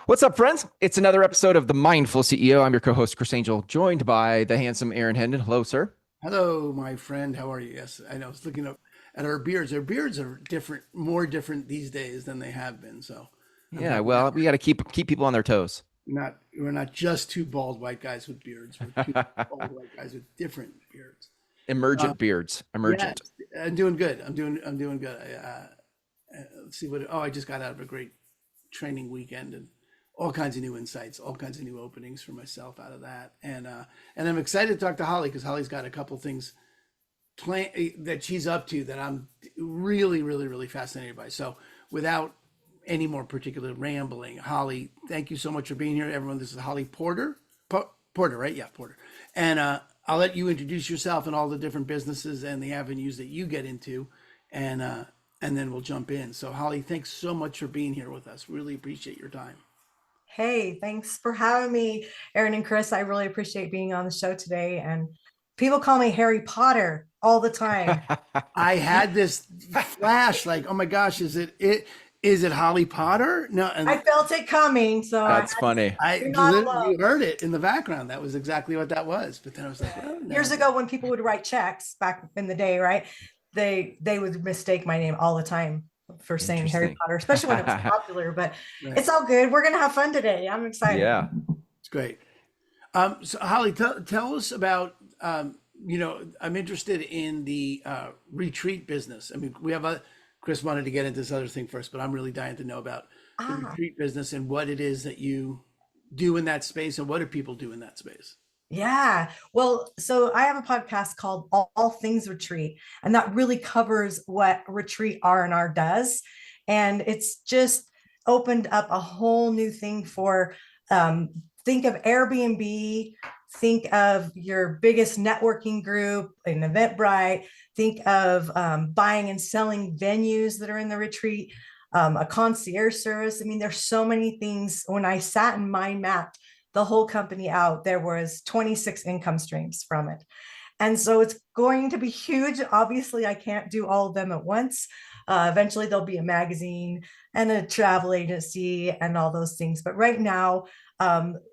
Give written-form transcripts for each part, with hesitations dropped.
What's up, friends? It's another episode of The Mindful CEO. I'm your co-host, Chris Angel, joined by the handsome Aaron Hendon. Hello, sir. Hello, my friend. How are you? Yes, I know. I was looking up at our beards. Our beards are different, more different these days than they have been. So I'm Yeah, happy that well, we got to keep people on their toes. we're not just two bald white guys with beards. We're two bald white guys with different beards. Uh, Emergent beards, yes, emergent. I'm doing good. I'm doing good. Let's see what. Oh, I just got out of a great training weekend and all kinds of new insights, all kinds of new openings for myself out of that. And I'm excited to talk to Holly because Holly's got a couple things plan that she's up to that I'm really, really, really fascinated by. So without any more particular rambling, Holly, thank you so much for being here. Everyone, this is Holly Porter. Porter, right? Yeah, Porter. And I'll let you introduce yourself and all the different businesses and the avenues that you get into, and uh, and then we'll jump in. So Holly, thanks so much for being here with us. Really appreciate your time. Hey, thanks for having me, Aaron and Chris. I really appreciate being on the show today. And people call me Harry Potter all the time. I had this flash, like, oh my gosh, is it Holly Potter? No, I and felt it coming, so I That's had to say, funny. I you're not literally alone. you heard it in the background. That was exactly what that was. But then I was like, well, Years no. ago, when people would write checks back in the day, right? They would mistake my name all the time for saying Harry Interesting. Potter, especially when it was popular. But Right. it's all good. We're gonna have fun today. I'm excited. Yeah. It's great. So Holly, tell us about, I'm interested in the retreat business. I mean, Chris wanted to get into this other thing first, but I'm really dying to know about the Ah, retreat business and what it is that you do in that space and what do people do in that space? yeah. Well, so I have a podcast called All Things Retreat, and that really covers what Retreat R&R does. And it's just opened up a whole new thing for think of Airbnb, think of your biggest networking group, an Eventbrite, think of buying and selling venues that are in the retreat, a concierge service. I mean, there's so many things. When I sat and mind mapped the whole company out, there was 26 income streams from it. And so it's going to be huge. Obviously, I can't do all of them at once. Eventually, there'll be a magazine and a travel agency and all those things. But right now,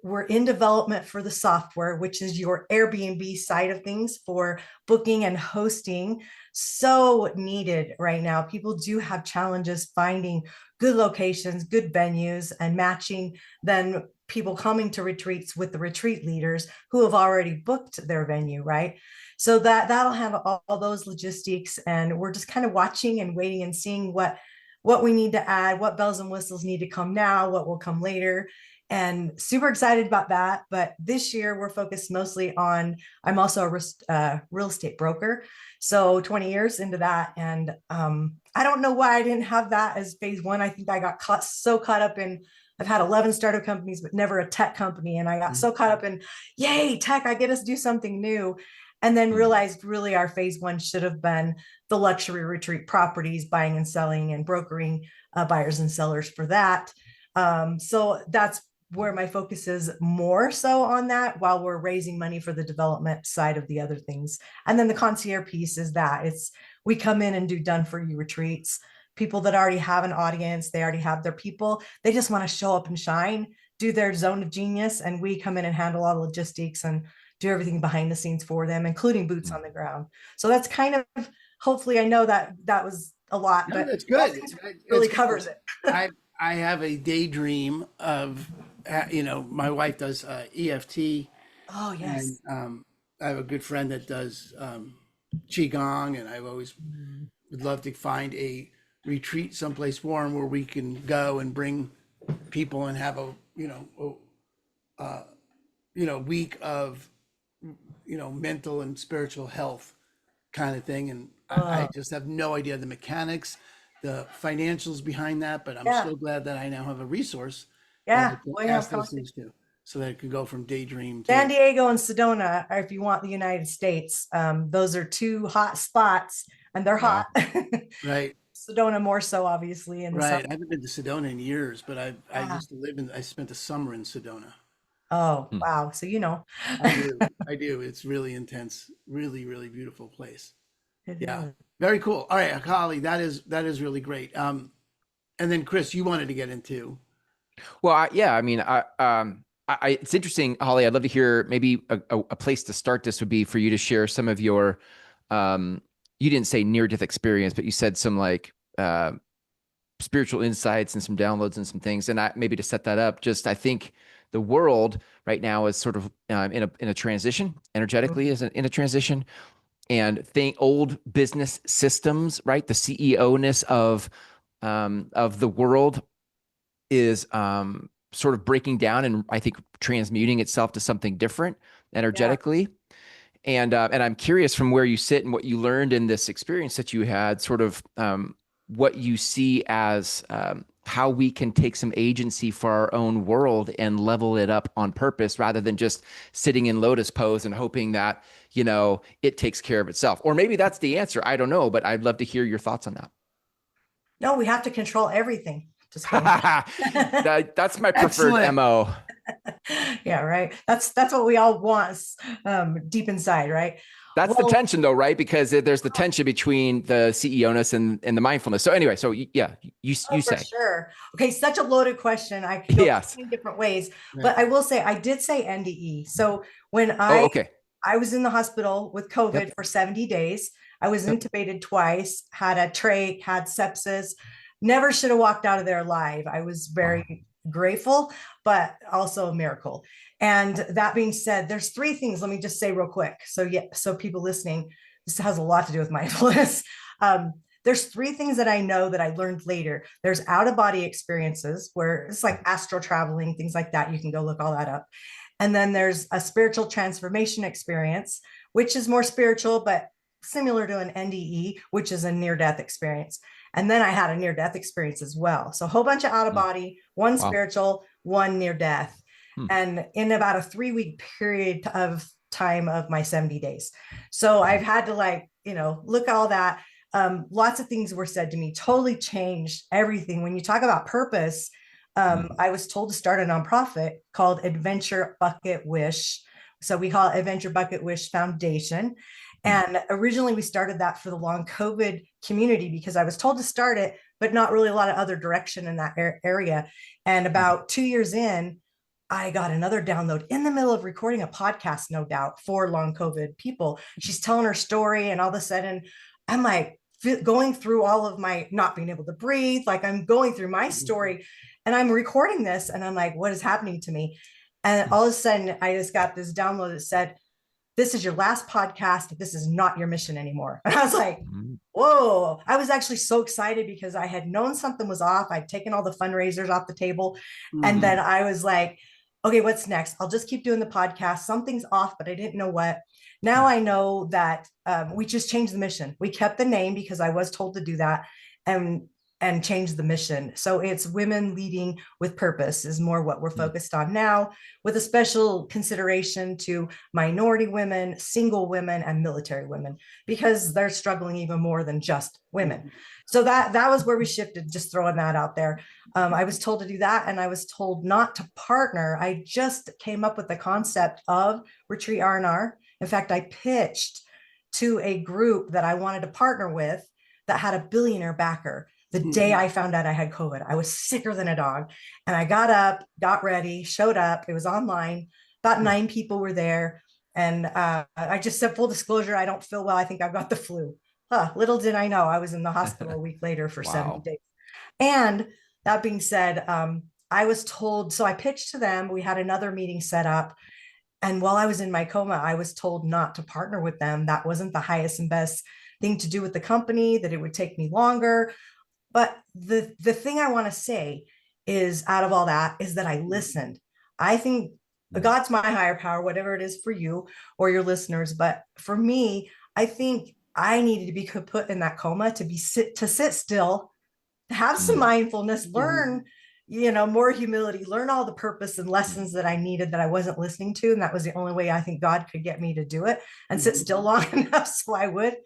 we're in development for the software, which is your Airbnb side of things for booking and hosting. So needed right now. People do have challenges finding good locations, good venues, and matching then people coming to retreats with the retreat leaders who have already booked their venue, right? So that'll have all those logistics, and we're just kind of watching and waiting and seeing what we need to add, what bells and whistles need to come now, what will come later, and super excited about that. But this year we're focused mostly on. I'm also a real estate broker, so 20 years into that, and I don't know why I didn't have that as phase one. I think I got so caught up in. I've had 11 startup companies, but never a tech company. And I got so caught up in, yay, tech, I get us to do something new. And then Mm. realized really our phase one should have been the luxury retreat properties, buying and selling and brokering buyers and sellers for that. So that's where my focus is more so on that while we're raising money for the development side of the other things. And then the concierge piece is that it's we come in and do done for you retreats. People that already have an audience, they already have their people, they just want to show up and shine, do their zone of genius, and we come in and handle all the logistics and do everything behind the scenes for them, including boots Mm. on the ground. So that's kind of, hopefully, I know that that was a lot, No, but that's all good. things It's really good. covers it. I I have a daydream of, my wife does EFT, Oh, and yes. I have a good friend that does qigong, and I've always Mm. would love to find a retreat someplace warm where we can go and bring people and have a week of mental and spiritual health kind of thing. And I Oh, just have no idea the mechanics, the financials behind that, but I'm yeah. so glad that I now have a resource that I Yeah. can We have ask those content. things to, so that it can go from daydream San to Diego and Sedona, if you want the United States, those are two hot spots, and they're Yeah. hot. right. Sedona more so, obviously, in the summer. Right. I haven't been to Sedona in years, but I Yeah. used to I spent the summer in Sedona. Oh, Mm. wow. So you know. I do. I do. It's really intense. Really, really beautiful place. It Yeah. is. Very cool. All right, Holly, that is really great. And then Chris, you wanted to get into. Well, yeah, I mean, it's interesting, Holly. I'd love to hear maybe a place to start. This would be for you to share some of your, um, you didn't say near death experience, but you said some like spiritual insights and some downloads and some things. And maybe to set that up, just I think the world right now is sort of in a transition, energetically is in a transition, and think old business systems, right? The CEO-ness of the world is sort of breaking down and I think transmuting itself to something different Yeah. energetically. And I'm curious from where you sit and what you learned in this experience that you had, sort of what you see as how we can take some agency for our own world and level it up on purpose rather than just sitting in lotus pose and hoping that, it takes care of itself. Or maybe that's the answer. I don't know, but I'd love to hear your thoughts on that. No, we have to control everything. Just kidding. That's my preferred Excellent. MO. Yeah, right. That's what we all want, deep inside, right? That's the Well, tension though, right? Because there's the tension between the CEO-ness and the mindfulness. So anyway, so yeah, you oh, for say. sure. Okay, such a loaded question. I could go Yes. in different ways, Yeah. but I will say I did say NDE. So when Oh, okay. I was in the hospital with Yep. COVID for 70 days, I was Yep. intubated twice, had a trach, had sepsis, never should have walked out of there alive. I was Wow. very grateful, but also a miracle. And that being said, there's three things. Let me just say real quick. So yeah, so people listening, this has a lot to do with mindfulness. Um, there's three things that I know that I learned later. There's out of body experiences where it's like astral traveling, things like that. You can go look all that up. And then there's a spiritual transformation experience, which is more spiritual, but similar to an NDE, which is a near death experience. And then I had a near death experience as well. So a whole bunch of out of Hmm. body, one Wow. spiritual, one near death. Hmm. And in about a 3 week period of time of my 70 days. So Wow. I've had to look at all that. Lots of things were said to me, totally changed everything. When you talk about purpose, Hmm. I was told to start a nonprofit called Adventure Bucket Wish. So we call it Adventure Bucket Wish Foundation. Hmm. And originally we started that for the long COVID community because I was told to start it, but not really a lot of other direction in that area. And Hmm. about 2 years in, I got another download in the middle of recording a podcast, no doubt, for long COVID people. She's telling her story, and all of a sudden, I'm like going through all of my not being able to breathe. Like I'm going through my story and I'm recording this, and I'm like, what is happening to me? And all of a sudden, I just got this download that said, this is your last podcast. This is not your mission anymore. And I was like, Hmm. whoa. I was actually so excited because I had known something was off. I'd taken all the fundraisers off the table. And Mm-hmm. then I was like, okay, what's next? I'll just keep doing the podcast. Something's off, but I didn't know what. Now I know that we just changed the mission. We kept the name because I was told to do that. And change the mission. So it's women leading with purpose is more what we're Hmm. focused on now, with a special consideration to minority women, single women, and military women, because they're struggling even more than just women. So that was where we shifted, just throwing that out there. I was told to do that, and I was told not to partner. I just came up with the concept of Retreat R&R. In fact, I pitched to a group that I wanted to partner with that had a billionaire backer the day Mm-hmm. I found out I had COVID. I was sicker than a dog. And I got up, got ready, showed up. It was online. About 9 people were there. And I just said, full disclosure, I don't feel well. I think I've got the flu. Little did I know I was in the hospital a week later for 70 Wow. days. And that being said, I was told, so I pitched to them. We had another meeting set up. And while I was in my coma, I was told not to partner with them. That wasn't the highest and best thing to do with the company, that it would take me longer. But the thing I want to say is, out of all that, is that I listened. I think Hmm. God's my higher power, whatever it is for you or your listeners. But for me, I think I needed to be put in that coma to sit still, have some Hmm. mindfulness, Mm-hmm. learn, more humility, learn all the purpose and lessons that I needed that I wasn't listening to. And that was the only way I think God could get me to do it and sit still Mm-hmm. long enough so I would.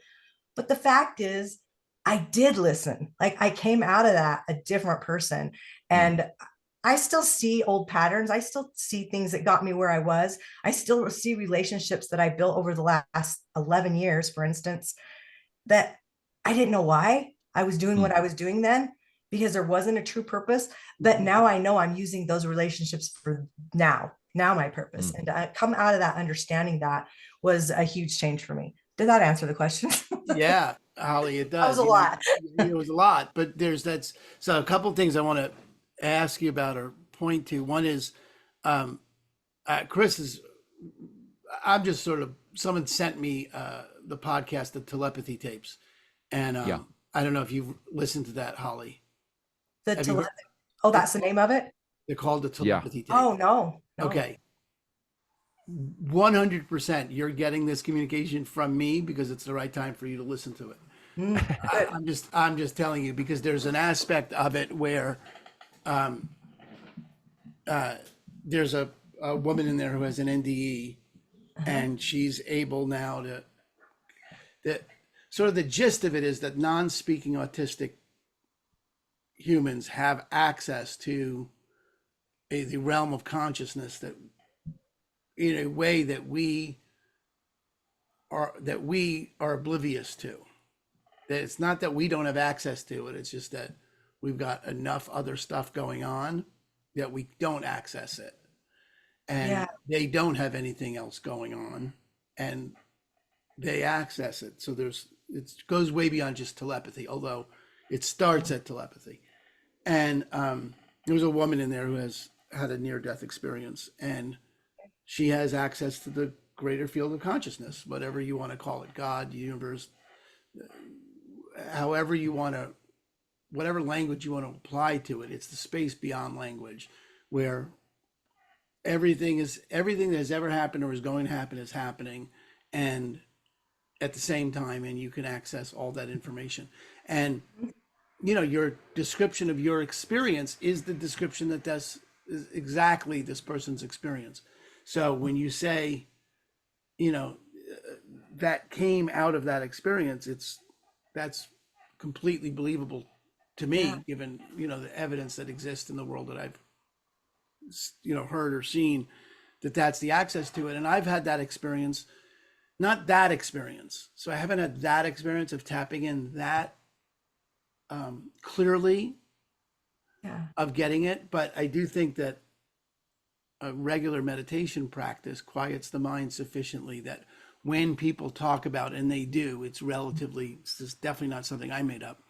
But the fact is, I did listen. Like I came out of that a different person. Hmm. And I still see old patterns. I still see things that got me where I was. I still see relationships that I built over the last 11 years, for instance, that I didn't know why I was doing Hmm. what I was doing then. because there wasn't a true purpose. But now I know I'm using those relationships for now my purpose. Mm. And come out of that understanding that was a huge change for me. Did that answer the question? Yeah, Holly, it That was does. a lot. It was a lot, but that's so a couple things I want to ask you about or point to. One is, um, Chris is. I'm just sort of someone sent me the podcast, the telepathy tapes, and Yeah. I don't know if you've listened to that, Holly. The Have you heard? telepathy. Oh, It's that's the name of it. they're called the Yeah. telepathy tapes. Oh no, no. Okay, 100%. You're getting this communication from me because it's the right time for you to listen to it. Good. I'm just telling you because there's an aspect of it where there's a woman in there who has an NDE Uh-huh. and she's able now to that sort of the gist of it is that non-speaking autistic humans have access to the realm of consciousness that in a way that we are oblivious to. That it's not that we don't have access to it, it's just that we've got enough other stuff going on that we don't access it. And Yeah, they don't have anything else going on and they access it. So it goes way beyond just telepathy, although it starts at telepathy. And there was a woman in there who has had a near-death experience, and she has access to the greater field of consciousness, whatever you want to call it, God, universe, however you want to, whatever language you want to apply to it. It's the space beyond language, where everything that has ever happened or is going to happen is happening, and at the same time, and you can access all that information. And your description of your experience is the description that's is exactly this person's experience. So when you say, you know, that came out of that experience, that's completely believable to yeah, me, given the evidence that exists in the world that I've heard or seen, that's the access to it. And I've had that experience, not that experience. So I haven't had that experience of tapping in that clearly yeah, of getting it, but I do think that a regular meditation practice quiets the mind sufficiently that when people talk about, and they do, it's just definitely not something I made up,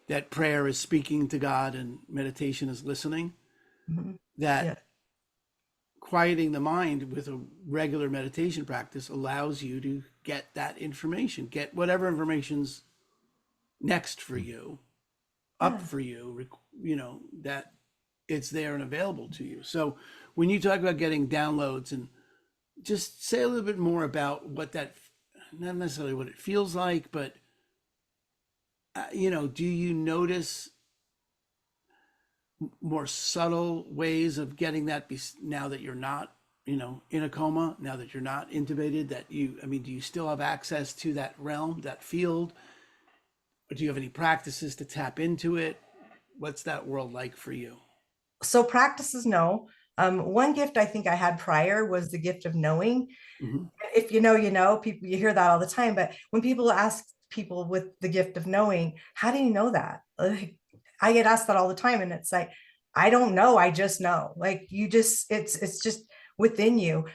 that prayer is speaking to God and meditation is listening, mhm, yeah, that quieting the mind with a regular meditation practice allows you to get that information, get whatever information's next for you, up yeah. for you, that it's there and available to you. So when you talk about getting downloads, and just say a little bit more about what that, not necessarily what it feels like, but do you notice more subtle ways of getting that now that you're not, in a coma, now that you're not intubated, do you still have access to that realm, that field? Or do you have any practices to tap into it? What's that world like for you? So practices, no. One gift I think I had prior was the gift of knowing. Hmm. If people, you hear that all the time, but when people ask people with the gift of knowing, how do you know that? Like, I get asked that all the time, and it's like, I don't know, I just know. Like, it's just within you.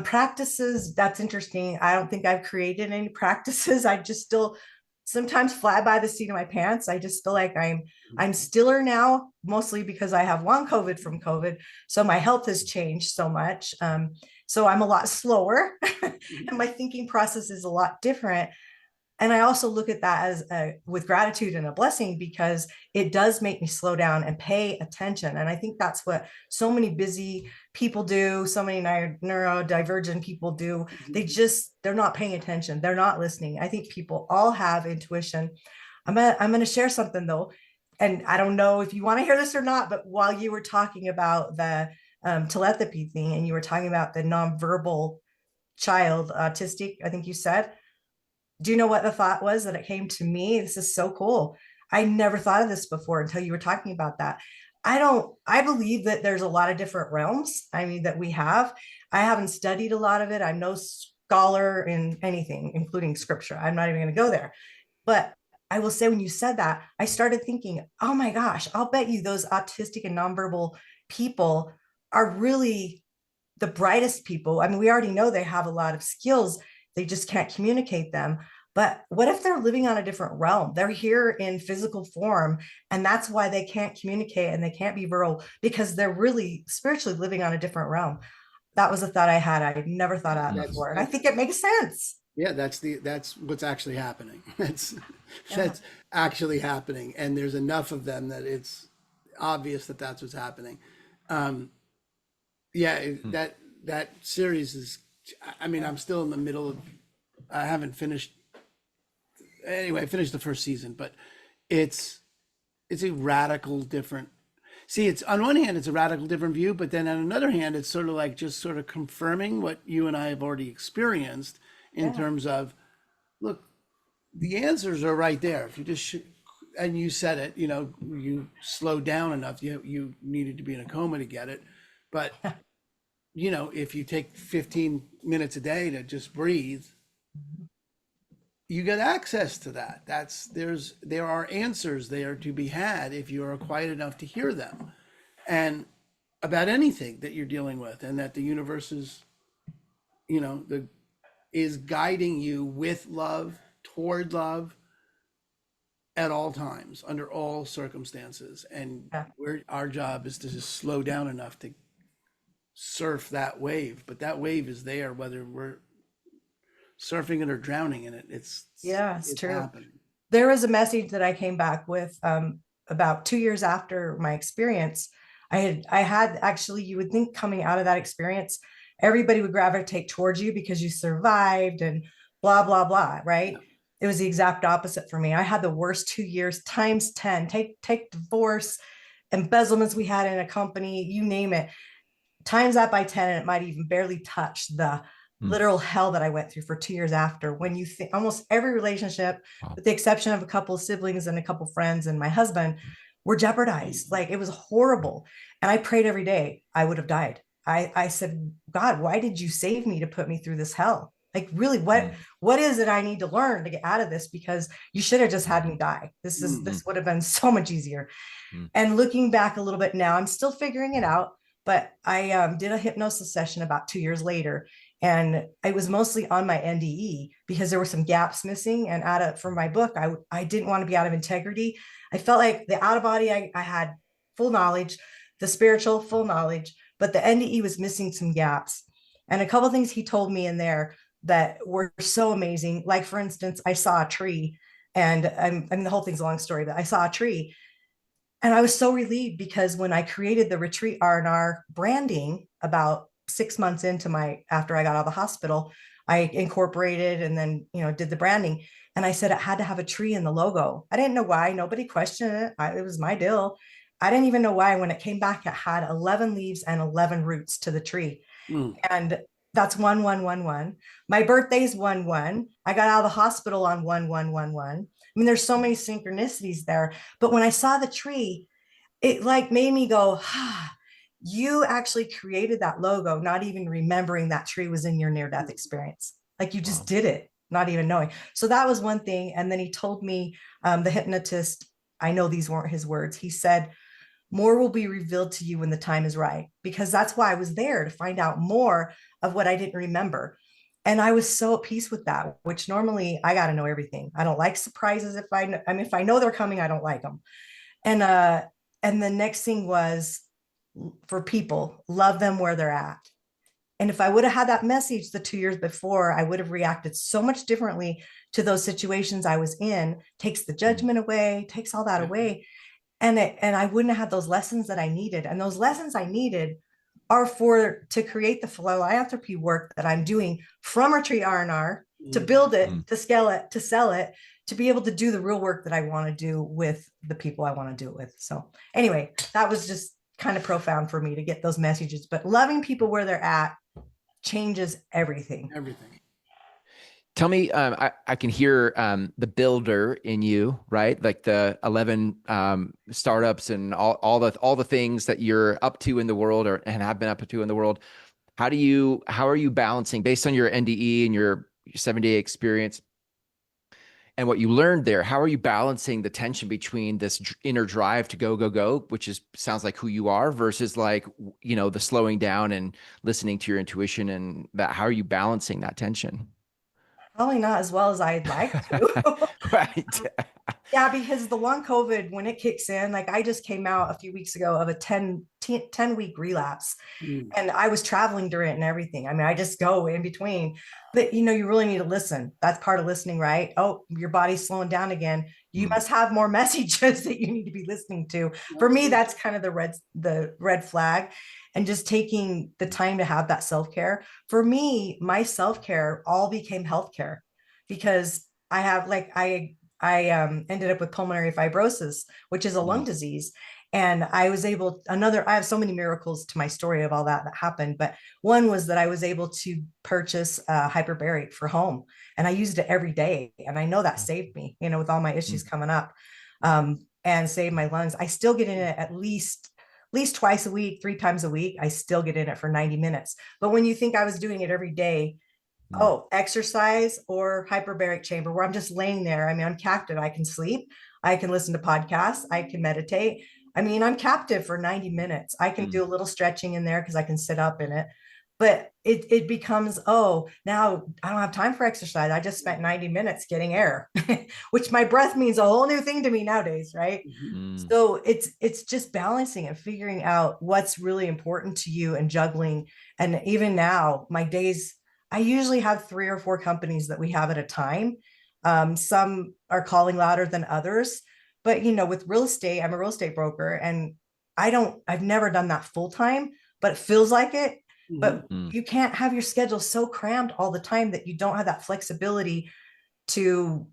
Practices, that's interesting. I don't think I've created any practices. I just still sometimes fly by the seat of my pants. I just feel like I'm stiller now, mostly because I have long COVID from COVID. So my health has changed so much. So I'm a lot slower and my thinking process is a lot different. And I also look at that as with gratitude and a blessing, because it does make me slow down and pay attention. And I think that's what so many busy people do, so many neurodivergent people do. They're not paying attention, they're not listening. I think people all have intuition. I'm gonna share something though, and I don't know if you want to hear this or not, but while you were talking about the telepathy thing, and you were talking about the nonverbal child autistic, I think you said, do you know what the thought was that it came to me? This is so cool. I never thought of this before until you were talking about that. I believe that there's a lot of different realms. I mean, that we have. I haven't studied a lot of it. I'm no scholar in anything, including scripture. I'm not even going to go there. But I will say when you said that, I started thinking, oh my gosh, I'll bet you those autistic and nonverbal people are really the brightest people. I mean, we already know they have a lot of skills, they just can't communicate them. But what if they're living on a different realm? They're here in physical form, and that's why they can't communicate and they can't be verbal because they're really spiritually living on a different realm. That was a thought I had. I never thought of that Mm. before. And I think it makes sense. Yeah, that's what's actually happening. That's Yeah. that's actually happening, and there's enough of them that it's obvious that that's what's happening. Um, yeah, Mm. that series is. I mean, I'm still in the middle of. I haven't finished. Anyway, I finished the first season, but it's it's a radical different. See, it's on one hand, it's a radical different view, but then on another hand, it's sort of like just sort of confirming what you and I have already experienced in Yeah. terms of, look, the answers are right there. If you just and you said it, you slowed down enough. You needed to be in a coma to get it, but if you take 15 minutes a day to just breathe, you get access to that. There are answers there to be had if you are quiet enough to hear them, and about anything that you're dealing with, and that the universe is, the is guiding you with love, toward love, at all times, under all circumstances. And Yeah. our job is to just slow down enough to surf that wave. But that wave is there, whether we're surfing it or drowning in it. Yeah, it's It's true. happening. There was a message that I came back with about 2 years after my experience. I had actually, you would think coming out of that experience, everybody would gravitate towards you because you survived and blah, blah, blah, Yeah. right? It was the exact opposite for me. I had the worst 2 years times 10. Take divorce, embezzlements we had in a company, you name it, times that by 10, and it might even barely touch the Mm. literal hell that I went through for 2 years after. When you think almost every relationship, Wow. with the exception of a couple of siblings and a couple of friends and my husband, were jeopardized. Like it was horrible. And I prayed every day I would have died. I said, God, why did you save me to put me through this hell? Like really, what Mm. what is it I need to learn to get out of this? Because you should have just had Mm. me die. Mm. This would have been so much easier. Mm. And looking back a little bit now, I'm still figuring it out. But I did a hypnosis session about 2 years later, and I was mostly on my NDE because there were some gaps missing. And out of for my book, I didn't want to be out of integrity. I felt like the out of body, I had full knowledge, the spiritual full knowledge, but the NDE was missing some gaps. And a couple of things he told me in there that were so amazing. Like for instance, I saw a tree, and I mean the whole thing's a long story, but I saw a tree and I was so relieved because when I created the retreat R&R branding about 6 months into my after I got out of the hospital, I incorporated and then did the branding. And I said it had to have a tree in the logo. I didn't know why. Nobody questioned it. It was my deal. I didn't even know why. When it came back, it had 11 leaves and 11 roots to the tree. Mm. And that's 1111. My birthday's 1 1. I got out of the hospital on 1111. I mean, there's so many synchronicities there. But when I saw the tree, it like made me go, ah, you actually created that logo, not even remembering that tree was in your near death experience. Like you just Wow. did it, not even knowing. So that was one thing. And then he told me, the hypnotist, I know these weren't his words. He said, more will be revealed to you when the time is right, because that's why I was there to find out more of what I didn't remember. And I was so at peace with that, which normally I got to know everything. I don't like surprises. If I know they're coming, I don't like them. And and the next thing was for people, love them where they're at. And if I would have had that message the 2 years before, I would have reacted so much differently to those situations I was in. Takes the Mm. judgment away, takes all that Yeah. away. And I wouldn't have had those lessons that I needed. And those lessons I needed are for to create the philanthropy work that I'm doing from Retreat R&R, to Mm. build it, Mm. to scale it, to sell it, to be able to do the real work that I want to do with the people I want to do it with. So anyway, that was just kind of profound for me to get those messages. But loving people where they're at changes everything. Everything. Tell me, I can hear the builder in you, right? Like the 11 startups and all the things that you're up to in the world and have been up to in the world. How are you balancing based on your NDE and your 7-day experience? and what you learned there, how are you balancing the tension between this inner drive to go, go, go, which is sounds like who you are, versus like, the slowing down and listening to your intuition, and that, how are you balancing that tension? Probably not as well as I'd like to. Right. Yeah, because the long COVID, when it kicks in, like I just came out a few weeks ago of a 10 week relapse, Mm. and I was traveling during it and everything. I mean, I just go in between, but you really need to listen. That's part of listening, right? Oh, your body's slowing down again. You Mm, must have more messages that you need to be listening to. For me, Absolutely. that's kind of the red flag, and just taking the time to have that self-care. For me, my self-care all became healthcare, because I have like I ended up with pulmonary fibrosis, which is a lung mm, disease. And I was able, I have so many miracles to my story of all that happened. But one was that I was able to purchase hyperbaric for home, and I used it every day. And I know that saved me, with all my issues mm, coming up, and saved my lungs. I still get in it at least twice a week, 3 times a week. I still get in it for 90 minutes. But when you think I was doing it every day, mm, oh, exercise or hyperbaric chamber, where I'm just laying there. I mean, I'm captive. I can sleep. I can listen to podcasts. I can meditate. I mean, I'm captive for 90 minutes. I can mm, do a little stretching in there because I can sit up in it. But it becomes, oh, now I don't have time for exercise. I just spent 90 minutes getting air, which my breath means a whole new thing to me nowadays, right? Mhm. mm. So it's just balancing and figuring out what's really important to you and juggling. And even now, my days, I usually have 3 or 4 companies that we have at a time. Some are calling louder than others, but with real estate, I'm a real estate broker, and I've never done that full time, but it feels like it. Mhm. But Mm. you can't have your schedule so crammed all the time that you don't have that flexibility to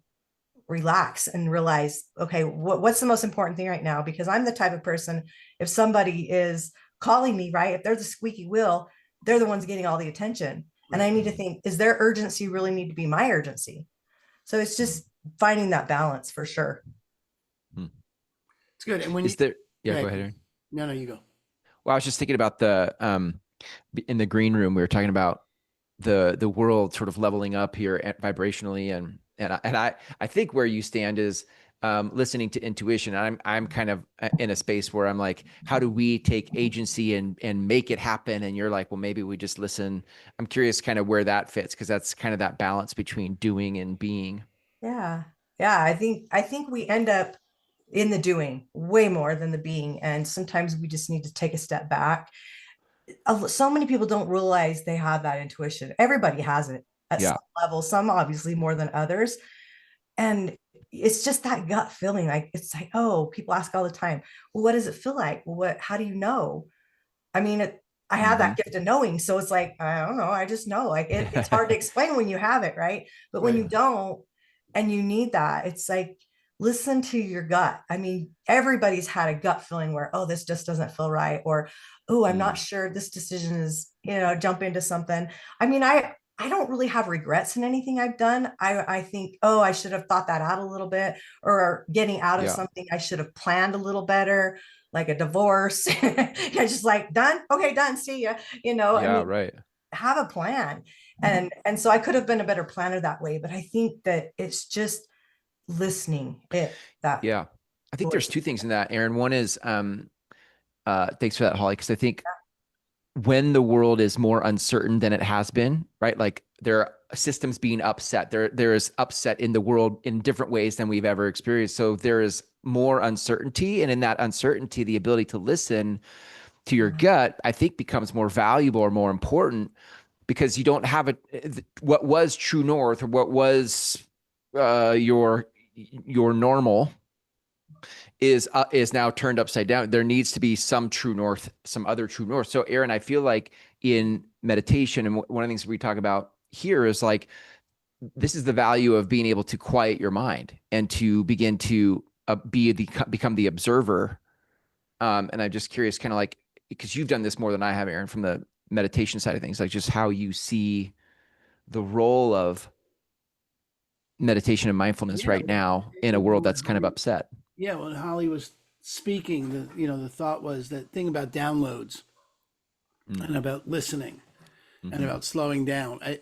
relax and realize, okay, what's the most important thing right now? Because I'm the type of person, if somebody is calling me, right, if they're the squeaky wheel, they're the ones getting all the attention. And I Right. need to Mm, think, is their urgency really need to be my urgency? So it's mm, just finding that balance for sure. mm. It's good. And when you Is there, go yeah, go ahead. ahead, Aaron. No, no, you go. Well, I was just thinking about in the green room, we were talking about the world sort of leveling up here vibrationally, and I think where you stand is listening to intuition. I'm kind of in a space where I'm like, how do we take agency and make it happen? And you're like, well, maybe we just listen. I'm curious kind of where that fits, because that's kind of that balance between doing and being. Yeah. Yeah. I think we end up in the doing way more than the being. And sometimes we just need to take a step back. So many people don't realize they have that intuition. Everybody has it at some Yeah. level, some obviously more than others. And it's just that gut feeling. Like it's like, oh, people ask all the time, well, what does it feel like? Well, how do you know? I mean, I have Hmm. that gift of knowing. So it's like, I don't know. I just know. Like it's hard to explain when you have it, right? But when Right. you don't, and you need that, it's like, listen to your gut. I mean, everybody's had a gut feeling where, oh, this just doesn't feel right. Or, oh, I'm not Mm, sure this decision is, jump into something. I mean, I don't really have regrets in anything I've done. I think, oh, I should have thought that out a little bit, or getting out of yeah. something, I should have planned a little better, like a divorce. It's just like, done. Okay, done. See ya. I Yeah. mean, Right. have a plan. And so I could have been a better planner that way, but I think that it's just listening, that Yeah. I think there's voice. two things in that, Aaron. One is, thanks for that, Holly, because I think when the world is more uncertain than it has been, right? Like there are systems being upset. There is upset in the world in different ways than we've ever experienced. So there is more uncertainty, and in that uncertainty, the ability to listen to your gut, I think, becomes more valuable or more important, because you don't have what was true north, or what was your normal is now turned upside down. There needs to be some true north, some other true north. So, Aaron, I feel like in meditation, and one of the things we talk about here is like, this is the value of being able to quiet your mind and to begin to become the observer. And I'm just curious, kind of like, because you've done this more than I have, Aaron, from the meditation side of things, like just how you see the role of meditation and mindfulness Yeah. right now in a world that's kind of upset. Yeah. When Holly was speaking, the thought was that thing about downloads Mm, and about listening and mm-hmm, about slowing down. I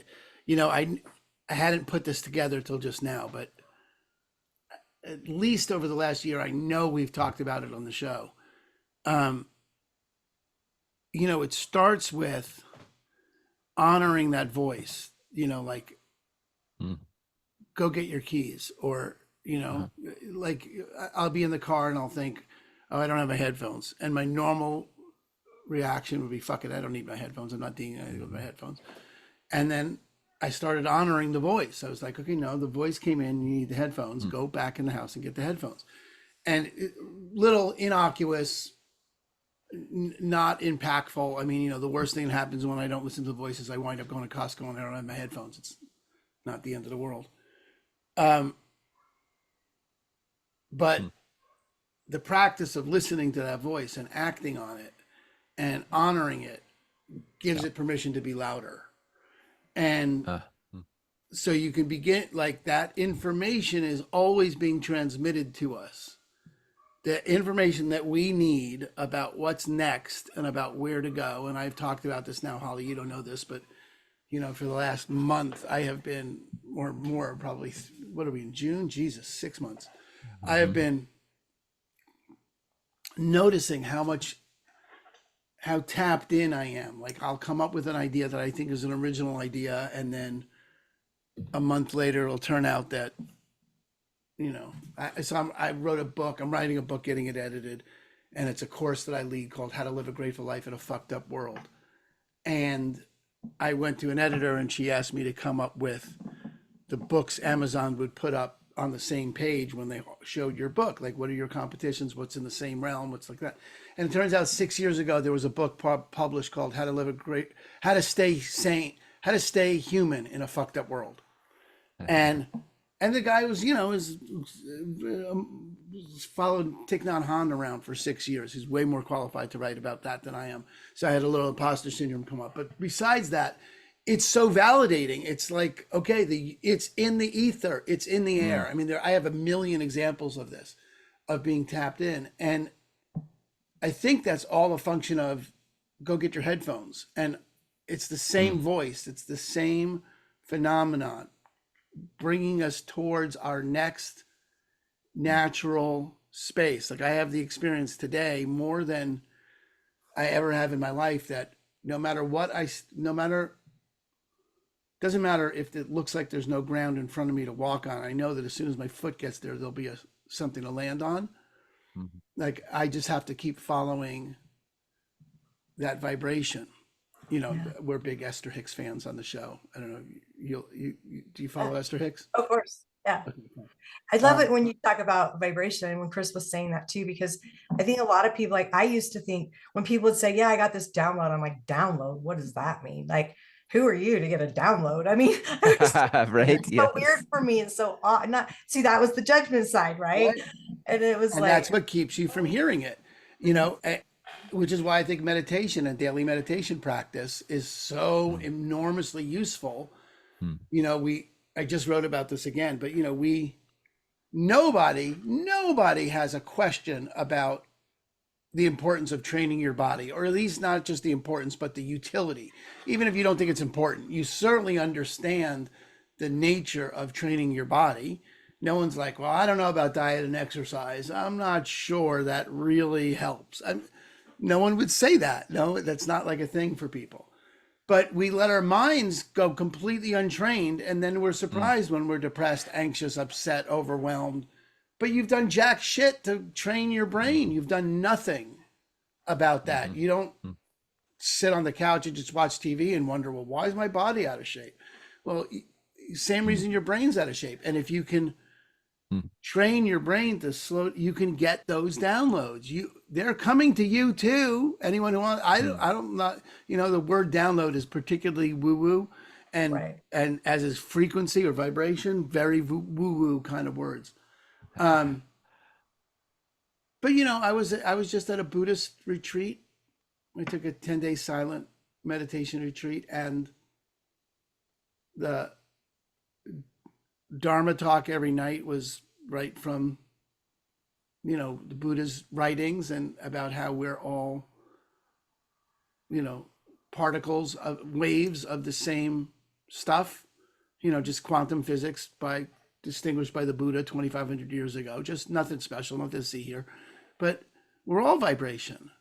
hadn't put this together till just now, but at least over the last year, I know we've talked about it on the show. Um, it starts with honoring that voice, like Mm. go get your keys, or, Uh-huh. like I'll be in the car and I'll think, oh, I don't have my headphones. And my normal reaction would be, fuck it, I don't need my headphones. I'm not doing anything with my headphones. And then I started honoring the voice. I was like, okay, no, the voice came in, you need the headphones, Mm. go back in the house and get the headphones. And little innocuous, not impactful. I mean, the worst thing that happens when I don't listen to the voice is I wind up going to Costco and I don't have my headphones. It's not the end of the world. Um, but Mm. the practice of listening to that voice and acting on it and honoring it gives Yeah. it permission to be louder. And Mm. so you can begin, like, that information is always being transmitted to us. The information that we need about what's next and about where to go. And I've talked about this now, Holly, you don't know this, but for the last month, I have been, or more probably, what are we in June? Jesus, 6 months. I have Mm-hmm. been noticing how tapped in I am. Like, I'll come up with an idea that I think is an original idea, and then a month later, it'll turn out that, I wrote a book. I'm writing a book, getting it edited, and it's a course that I lead called How to Live a Grateful Life in a Fucked Up World. And I went to an editor, and she asked me to come up with the books Amazon would put up on the same page when they showed your book. Like, what are your competitions? What's in the same realm? What's like that? And it turns out 6 years ago, there was a book published called How to Stay Sane, How to Stay Human in a Fucked Up World. And the guy was, followed Thich Nhat Hanh around for 6 years. He's way more qualified to write about that than I am. So I had a little imposter syndrome come up. But besides that, it's so validating. It's like, okay, it's in the ether, it's in the air. Mm. I mean, I have a million examples of this, of being tapped in. And I think that's all a function of go get your headphones. And it's the same Mm. voice, it's the same phenomenon, bringing us towards our next natural space. Like, I have the experience today more than I ever have in my life that no matter what no matter, doesn't matter if it looks like there's no ground in front of me to walk on. I know that as soon as my foot gets there, there'll be something to land on. Mhm. Like, I just have to keep following that vibration. Yeah. We're big Esther Hicks fans on the show. I don't know. Do you follow Yeah. Esther Hicks? Of course. Yeah. Okay, fine. I love it when you talk about vibration, and when Chris was saying that too, because I think a lot of people, like, I used to think when people would say, yeah, I got this download, I'm like, download, what does that mean? Like, who are you to get a download? I mean, Right. it's so weird Yes. for me and so odd. Not see, that was the judgment side, right? Right. And it was And like, that's what keeps you from hearing it, which is why I think meditation and daily meditation practice is so Mm. enormously useful. Mm. I just wrote about this again, but nobody has a question about the importance of training your body, or at least not just the importance, but the utility. Even if you don't think it's important, you certainly understand the nature of training your body. No one's like, well, I don't know about diet and exercise. I'm not sure that really helps. No one would say that. No, that's not like a thing for people. But we let our minds go completely untrained, and then we're Mm. surprised when we're depressed, anxious, upset, overwhelmed. But you've done jack shit to train your brain. Mhm. You've done nothing about that. Mhm. You don't Mm. sit on the couch and just watch TV and wonder, well, why is my body out of shape? Well, same Mm. reason your brain's out of shape. And if you can Mm. train your brain to slow, you can get those downloads. They're coming to you too. Anyone who wants, Mm. I don't not, the word download is particularly woo woo, and right. as is frequency or vibration, very woo woo kind of words. Um, but I was just at a Buddhist retreat. I took a 10-day silent meditation retreat, and the Dharma talk every night was right from the Buddha's writings, and about how we're all you know particles of waves of the same stuff, just quantum physics by distinguished by the Buddha 2,500 years ago. Just nothing special, nothing to see here. But we're all vibration.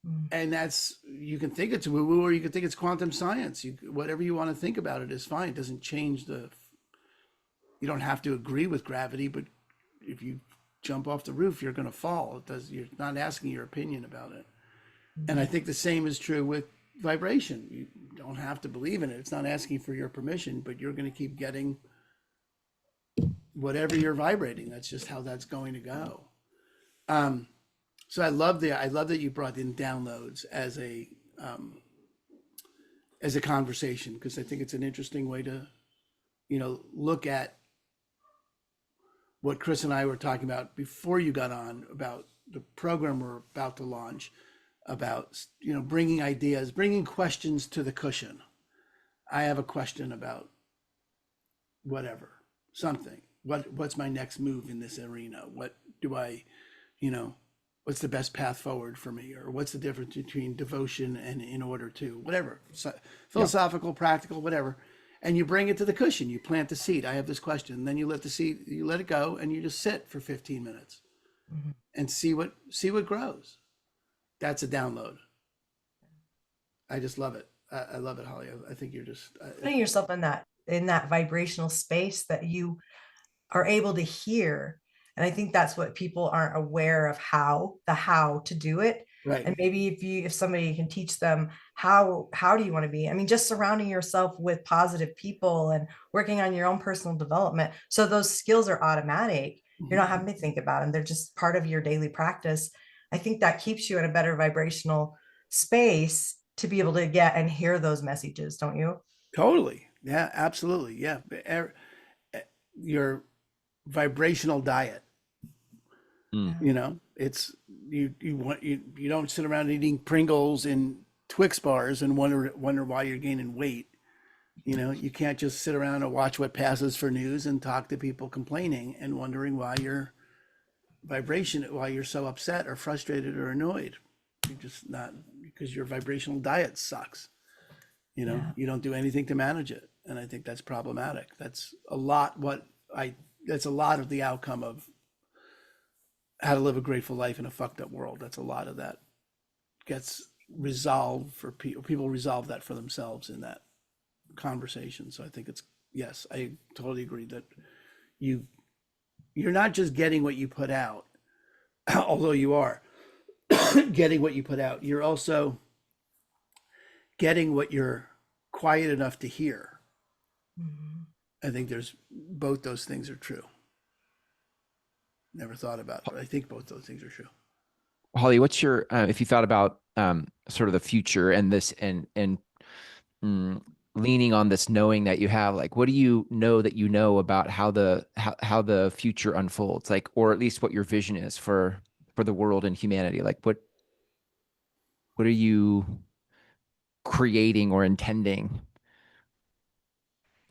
Mm. And that's, you can think it's woo woo or you can think it's quantum science. Whatever you want to think about it is fine. It doesn't change you don't have to agree with gravity, but if you jump off the roof, you're going to fall. You're not asking your opinion about it. And I think the same is true with vibration. You don't have to believe in it. It's not asking for your permission, but you're going to keep getting whatever you're vibrating. That's just how that's going to go. So I love that you brought in downloads as a conversation, because I think it's an interesting way to, look at what Chris and I were talking about before you got on, about the program we're about to launch, about, bringing ideas, bringing questions to the cushion. I have a question about whatever, something. What's my next move in this arena? What do I, what's the best path forward for me? Or what's the difference between devotion and in order to, whatever, philosophical, practical, whatever. And you bring it to the cushion, you plant the seed. I have this question. And then you let the seed, you let it go, and you just sit for 15 minutes and see what grows. That's a download. I just love it. I love it, Holly. I think you're just putting yourself in that vibrational space that you are able to hear. And I think that's what people aren't aware of, how to do it. right. And maybe if somebody can teach them how do you want to be? I mean, just surrounding yourself with positive people and working on your own personal development. So those skills are automatic. You're not having to think about them. They're just part of your daily practice. I think that keeps you in a better vibrational space to be able to get and hear those messages, don't you? Totally. Yeah, absolutely. Yeah. Your vibrational diet, Mm. it's you don't sit around eating Pringles and Twix bars and wonder why you're gaining weight. You can't just sit around and watch what passes for news and talk to people complaining and wondering why why you're so upset or frustrated or annoyed. You're just not, because your vibrational diet sucks. Yeah. You don't do anything to manage it. And I think that's problematic. That's a lot of the outcome of how to live a grateful life in a fucked up world. That's a lot of that gets resolved for people. People resolve that for themselves in that conversation. So I think yes, I totally agree that you're not just getting what you put out, although you are getting what you put out. You're also getting what you're quiet enough to hear. I think both those things are true. Never thought about it, but I think both those things are true. Holly, what's your if you thought about sort of the future and this and leaning on this knowing that you have, like, what do you know that you know about how the future unfolds, like, or at least what your vision is for the world and humanity? Like, what are you creating or intending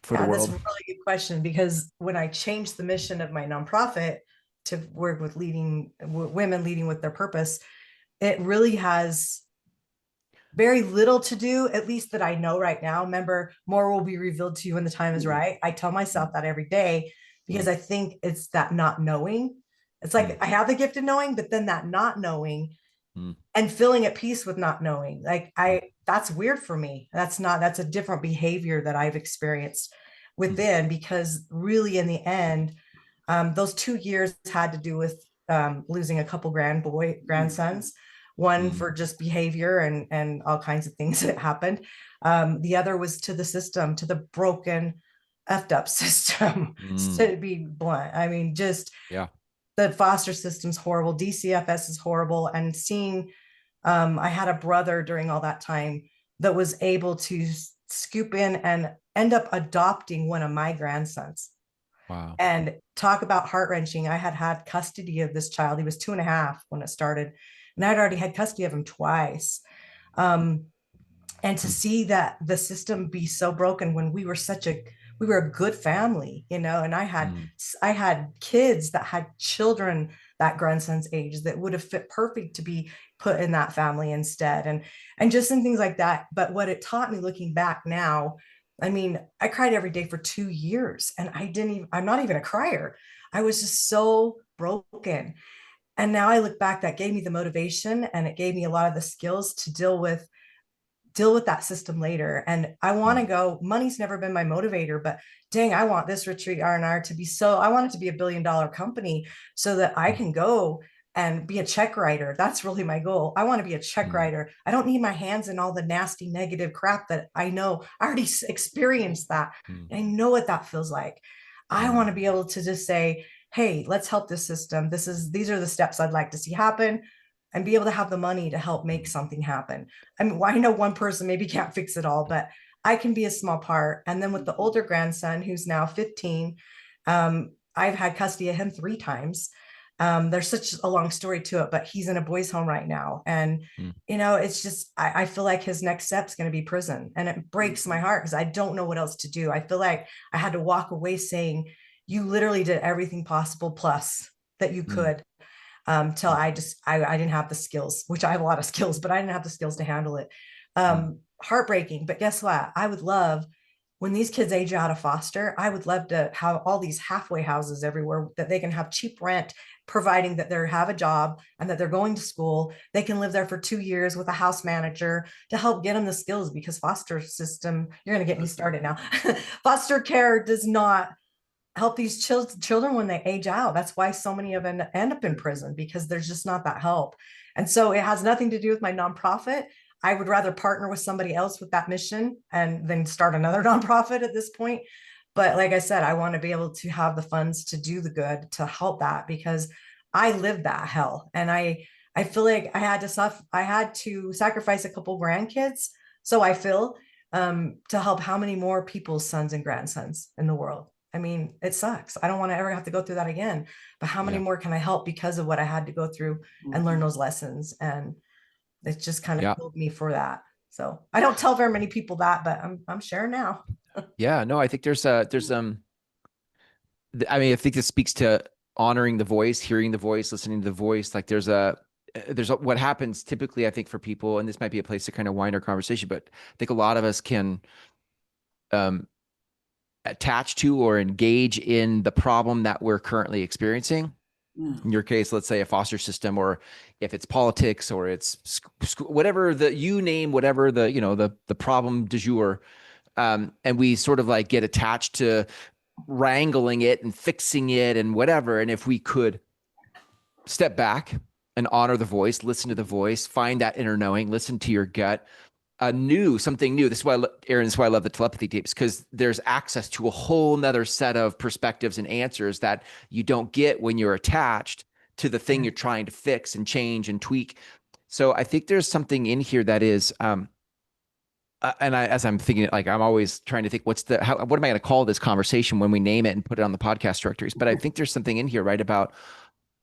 for the Yeah, that's a world? really good question, because when I changed the mission of my nonprofit to work with women leading with their purpose, it really has very little to do, at least that I know right now. Remember, more will be revealed to you when the time is right. I tell myself that every day, because I think it's that not knowing. It's like I have the gift of knowing, but then that not knowing and feeling at peace with not knowing. Like that's weird for me. That's a different behavior that I've experienced within, because really in the end, those 2 years had to do with losing a couple grandsons, one for just behavior and all kinds of things that happened. The other was to the system, to the broken, effed up system, to be blunt. I mean, just Yeah. the foster system's horrible. DCFS is horrible. And seeing, I had a brother during all that time that was able to scoop in and end up adopting one of my grandsons. Wow. And talk about heart-wrenching. I had custody of this child. He was 2.5 when it started, and I'd already had custody of him twice. And to see that the system be so broken when we were a good family, and I had kids that had children that grandson's age that would have fit perfect to be put in that family instead, and just in things like that. But what it taught me looking back now I mean, I cried every day for 2 years, and I'm not even a crier. I was just so broken. And now I look back, that gave me the motivation, and it gave me a lot of the skills to deal with that system later. And I want to Mm, go, money's never been my motivator, but dang, I want this retreat R&R to be so, I want it to be $1 billion company so that I mm, can go and be a check writer. That's really my goal. I want to be a check mm, writer. I don't need my hands in all the nasty negative crap that I know. I already experienced that. mm, I know what that feels like. I mm, want to be able to just say, hey, let's help this system. These are the steps I'd like to see happen, and be able to have the money to help make mm, something happen. I mean, I know one person maybe can't fix it all, but I can be a small part. And then with the older grandson, who's now 15, I've had custody of him 3 times. There's such a long story to it, but he's in a boys' home right now. And, mm, it's just, I feel like his next step's going to be prison. And it breaks my heart because I don't know what else to do. I feel like I had to walk away saying, you literally did everything possible plus that you mm, could, till mm, I didn't have the skills, which I have a lot of skills, but I didn't have the skills to handle it. mm, Heartbreaking. But guess what? I would love, when these kids age out of foster, I would love to have all these halfway houses everywhere that they can have cheap rent, providing that they have a job and that they're going to school. They can live there for 2 years with a house manager to help get them the skills, because foster system, you're going to get me started now. Foster care does not help these children when they age out. That's why so many of them end up in prison, because there's just not that help. And so it has nothing to do with my nonprofit. I would rather partner with somebody else with that mission and then start another nonprofit at this point. But like I said, I want to be able to have the funds to do the good, to help that, because I lived that hell. And I feel like I had to sacrifice a couple grandkids. So I feel, to help how many more people's sons and grandsons in the world. I mean, it sucks. I don't want to ever have to go through that again. But how many yeah. more can I help because of what I had to go through and learn Mhm. those lessons? And it just kind of Yeah. fueled me for that. So I don't tell very many people that, but I'm sharing now. Yeah. No, I think I mean, I think this speaks to honoring the voice, hearing the voice, listening to the voice. Like what happens typically, I think, for people, and this might be a place to kind of wind our conversation, but I think a lot of us can um, attach to or engage in the problem that we're currently experiencing. Mm. In your case, let's say a foster system, or if it's politics, or it's whatever you name, whatever the problem du jour, and we sort of like get attached to wrangling it and fixing it and whatever. And if we could step back and honor the voice, listen to the voice, find that inner knowing, listen to your gut, something new. This is why, Aaron, this is why I love the telepathy tapes, because there's access to a whole nother set of perspectives and answers that you don't get when you're attached to the thing Yeah. you're trying to fix and change and tweak. So I think there's something in here that is, and as I'm thinking, like I'm always trying to think, what am I going to call this conversation when we name it and put it on the podcast directories? But I think there's something in here, right, about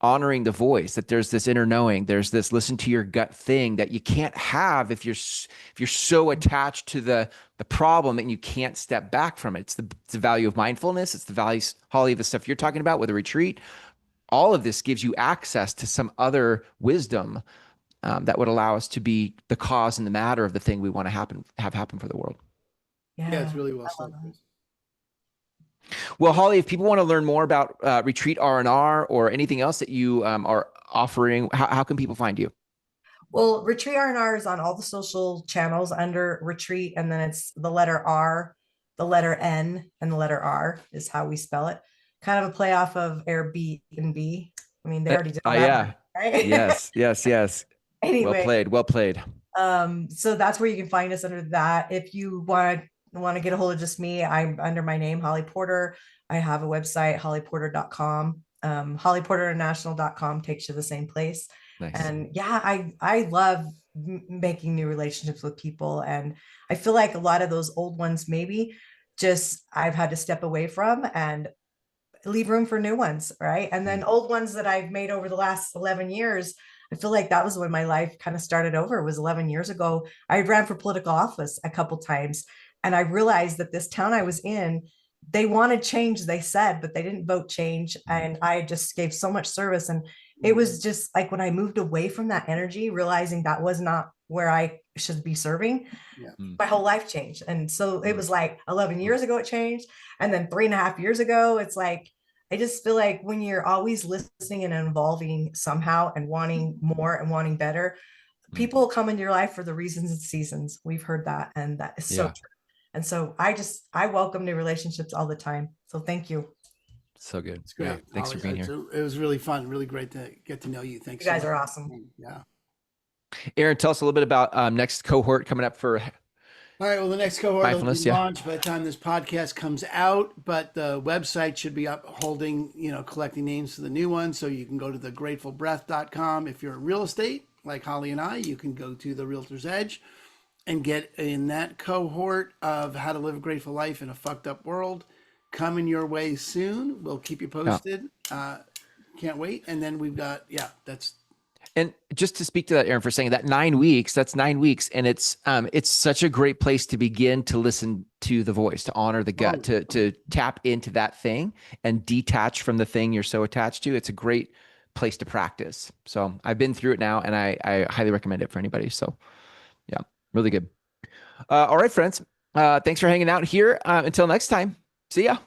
honoring the voice, that there's this inner knowing, there's this listen to your gut thing that you can't have if you're so attached to the problem and you can't step back from it. It's the value of mindfulness. It's the values, Holly, the stuff you're talking about with a retreat. All of this gives you access to some other wisdom, that would allow us to be the cause and the matter of the thing we want to have happen for the world. Yeah, it's Yeah. really well I love said, that. Chris. Well, Holly, if people want to learn more about Retreat R&R or anything else that you are offering, how can people find you? Well, Retreat R&R is on all the social channels under Retreat, and then it's the letter R, the letter N, and the letter R is how we spell it. Kind of a play off of Airbnb. I mean, they already did all that Yeah. work, right? Yes, yes, yes. Well Anyway, played. Well played. so that's where you can find us under that. If you want to get a hold of just me, I'm under my name, Holly Porter. I have a website, hollyporter.com. Hollyporterinternational.com takes you to the same place. Nice. And yeah, I love making new relationships with people. And I feel like a lot of those old ones, maybe just I've had to step away from and leave room for new ones, right? And then Mm, old ones that I've made over the last 11 years. I feel like that was when my life kind of started over. It was 11 years ago. I ran for political office a couple times, and I realized that this town I was in, they wanted change, they said, but they didn't vote change. mm, And I just gave so much service. And it Mhm. was just like when I moved away from that energy, realizing that was not where I should be serving, Yeah. Mm, my whole life changed. And so it mm, was like 11 mm. years ago it changed. And then 3.5 years ago, it's like, I just feel like when you're always listening and evolving somehow and wanting more and wanting better, Mm. people come into your life for the reasons and seasons. We've heard that. And that is so Yeah. true. And so I welcome new relationships all the time. So thank you. So good. It's Yeah. great, Thanks for Holly. being here. It was really fun, really great to get to know you. Thanks You so guys much. are awesome. Yeah. Aaron, tell us a little bit about next cohort coming up for All right. Well, the next cohort will be mindfulness. Yeah. launched by the time this podcast comes out, but the website should be up holding, collecting names for the new one. So you can go to thegratefulbreath.com. If you're in real estate, like Holly and I, you can go to the Realtor's Edge and get in that cohort of how to live a grateful life in a fucked up world. Coming your way soon. We'll keep you Yeah. posted. Can't wait. And then we've got, that's And just to speak to that, Aaron, for saying that 9 weeks, that's 9 weeks. And it's such a great place to begin to listen to the voice, to honor the gut, to tap into that thing and detach from the thing you're so attached to. It's a great place to practice. So I've been through it now, and I highly recommend it for anybody. So yeah, really good. All right, friends. Thanks for hanging out here. Until next time. See ya.